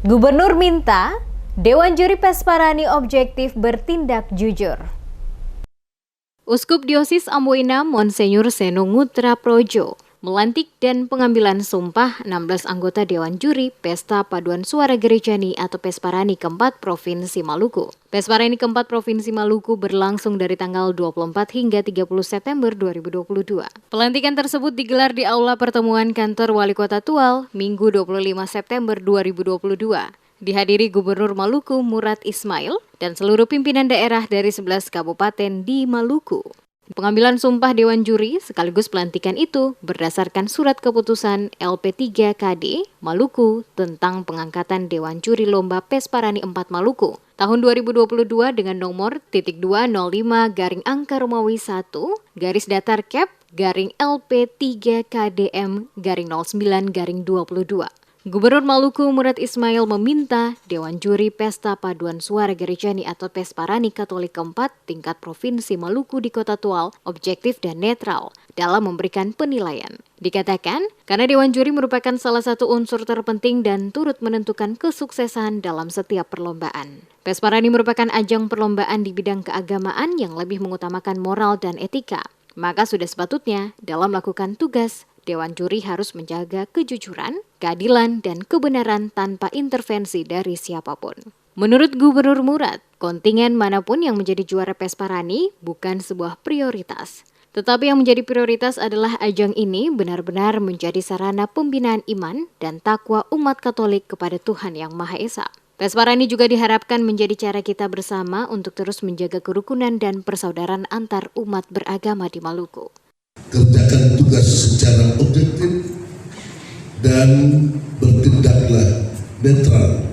Gubernur minta Dewan Juri Pesparani objektif bertindak jujur. Uskup Diosis Amboina Monsenyur Seno Ngutra Projo melantik dan pengambilan sumpah 16 anggota Dewan Juri Pesta Paduan Suara Gerejani atau Pesparani keempat Provinsi Maluku. Pesparani keempat Provinsi Maluku berlangsung dari tanggal 24 hingga 30 September 2022. Pelantikan tersebut digelar di Aula Pertemuan Kantor Wali Kota Tual, Minggu 25 September 2022. Dihadiri Gubernur Maluku Murad Ismail dan seluruh pimpinan daerah dari 11 kabupaten di Maluku. Pengambilan sumpah Dewan Juri sekaligus pelantikan itu berdasarkan surat keputusan LP3KD Maluku tentang pengangkatan Dewan Juri Lomba Pesparani 4 Maluku tahun 2022 dengan nomor *205-Angka-1-datar-LP3KDM-09-22. Gubernur Maluku Murad Ismail meminta Dewan Juri Pesta Paduan Suara Gerejani atau Pesparani Katolik keempat tingkat Provinsi Maluku di Kota Tual objektif dan netral dalam memberikan penilaian. Dikatakan, karena Dewan Juri merupakan salah satu unsur terpenting dan turut menentukan kesuksesan dalam setiap perlombaan. Pesparani merupakan ajang perlombaan di bidang keagamaan yang lebih mengutamakan moral dan etika. Maka sudah sepatutnya dalam melakukan tugas, Dewan Juri harus menjaga kejujuran, keadilan, dan kebenaran tanpa intervensi dari siapapun. Menurut Gubernur Murad, kontingen manapun yang menjadi juara Pesparani bukan sebuah prioritas. Tetapi yang menjadi prioritas adalah ajang ini benar-benar menjadi sarana pembinaan iman dan takwa umat Katolik kepada Tuhan Yang Maha Esa. Pesparani juga diharapkan menjadi cara kita bersama untuk terus menjaga kerukunan dan persaudaraan antar umat beragama di Maluku. Kerjakan tugas secara objektif dan bertindaklah netral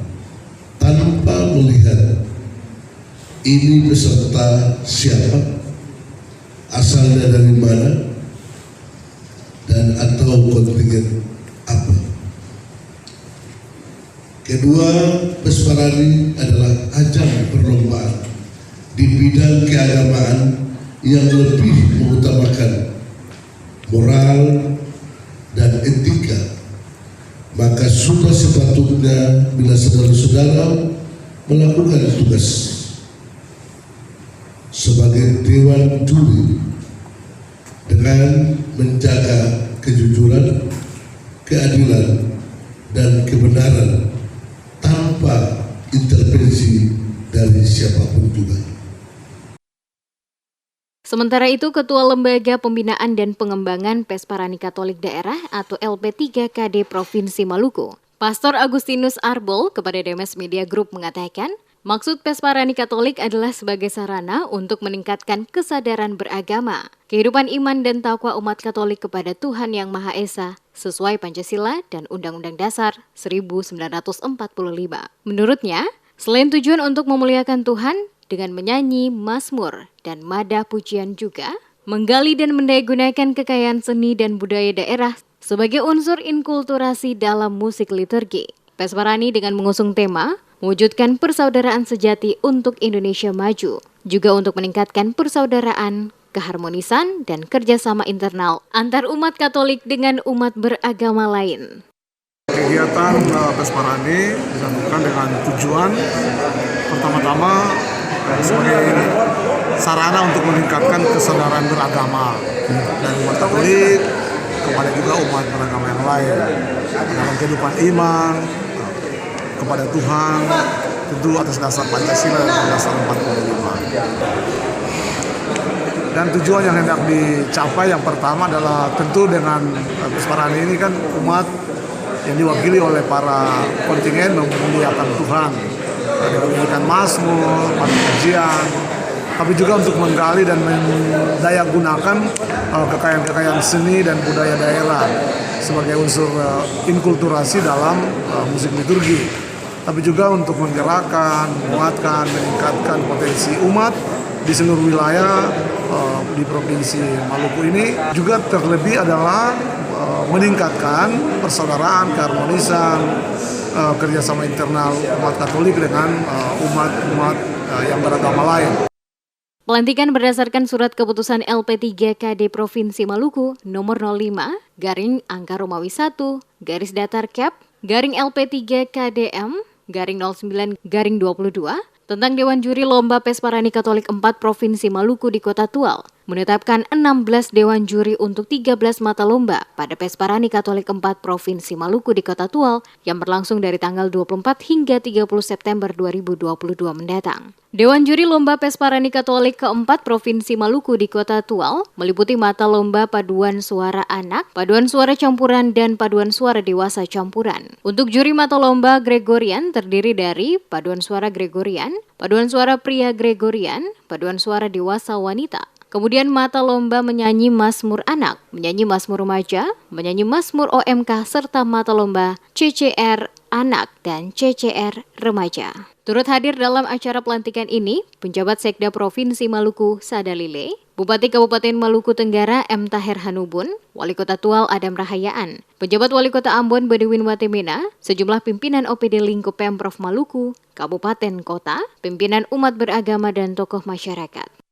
tanpa melihat ini peserta siapa, asalnya dari mana, dan atau kontingen apa. Kedua, Pesparani adalah ajang perlombaan di bidang keagamaan yang lebih mengutamakan moral dan etika, maka sudah sepatutnya bila saudara-saudara melakukan tugas sebagai Dewan Juri dengan menjaga kejujuran, keadilan, dan kebenaran tanpa intervensi dari siapapun juga. Sementara itu, Ketua Lembaga Pembinaan dan Pengembangan Pesparani Katolik Daerah atau LP3KD Provinsi Maluku, Pastor Agustinus Arbol kepada Demes Media Group mengatakan, maksud Pesparani Katolik adalah sebagai sarana untuk meningkatkan kesadaran beragama, kehidupan iman dan takwa umat Katolik kepada Tuhan Yang Maha Esa sesuai Pancasila dan Undang-Undang Dasar 1945. Menurutnya, selain tujuan untuk memuliakan Tuhan, dengan menyanyi, mazmur, dan madah pujian juga, menggali dan mendayagunakan kekayaan seni dan budaya daerah sebagai unsur inkulturasi dalam musik liturgi. Pesparani dengan mengusung tema, mewujudkan persaudaraan sejati untuk Indonesia maju, juga untuk meningkatkan persaudaraan, keharmonisan, dan kerjasama internal antar umat Katolik dengan umat beragama lain. Kegiatan Pesparani dilakukan dengan tujuan pertama-tama sebagai sarana untuk meningkatkan kesadaran beragama dari umat Katolik kepada juga umat beragama yang lain dalam kehidupan iman kepada Tuhan, tentu atas dasar Pancasila dan dasar 45. Dan tujuan yang hendak dicapai yang pertama adalah tentu dengan Pesparani ini kan umat yang diwakili oleh para kontingen memuliakan Tuhan dengan memberikan mazmur, pujian, tapi juga untuk menggali dan mendayagunakan kekayaan-kekayaan seni dan budaya daerah sebagai unsur inkulturasi dalam musik liturgi, tapi juga untuk menggerakkan, menguatkan, meningkatkan potensi umat di seluruh wilayah di Provinsi Maluku ini. Juga terlebih adalah meningkatkan persaudaraan, keharmonisan, kerjasama internal umat Katolik dengan umat-umat yang beragama lain. Pelantikan berdasarkan surat keputusan LP3KD Provinsi Maluku nomor 05-Angka Romawi 1-LP3KDM Garing09/22 tentang Dewan Juri Lomba Pesparani Katolik 4 Provinsi Maluku di Kota Tual menetapkan 16 Dewan Juri untuk 13 mata lomba pada Pesparani Katolik 4 Provinsi Maluku di Kota Tual yang berlangsung dari tanggal 24 hingga 30 September 2022 mendatang. Dewan Juri Lomba Pesparani Katolik keempat Provinsi Maluku di Kota Tual meliputi mata lomba paduan suara anak, paduan suara campuran, dan paduan suara dewasa campuran. Untuk juri mata lomba Gregorian terdiri dari paduan suara Gregorian, paduan suara pria Gregorian, paduan suara dewasa wanita. Kemudian mata lomba menyanyi Mazmur anak, menyanyi Mazmur remaja, menyanyi Mazmur OMK, serta mata lomba CCR anak dan CCR remaja. Turut hadir dalam acara pelantikan ini, penjabat Sekda Provinsi Maluku Sadalile, Bupati Kabupaten Maluku Tenggara M. Taher Hanubun, Wali Kota Tual Adam Rahayaan, penjabat Wali Kota Ambon Badewin Watemena, sejumlah pimpinan OPD lingkup Pemprov Maluku, Kabupaten Kota, pimpinan umat beragama dan tokoh masyarakat.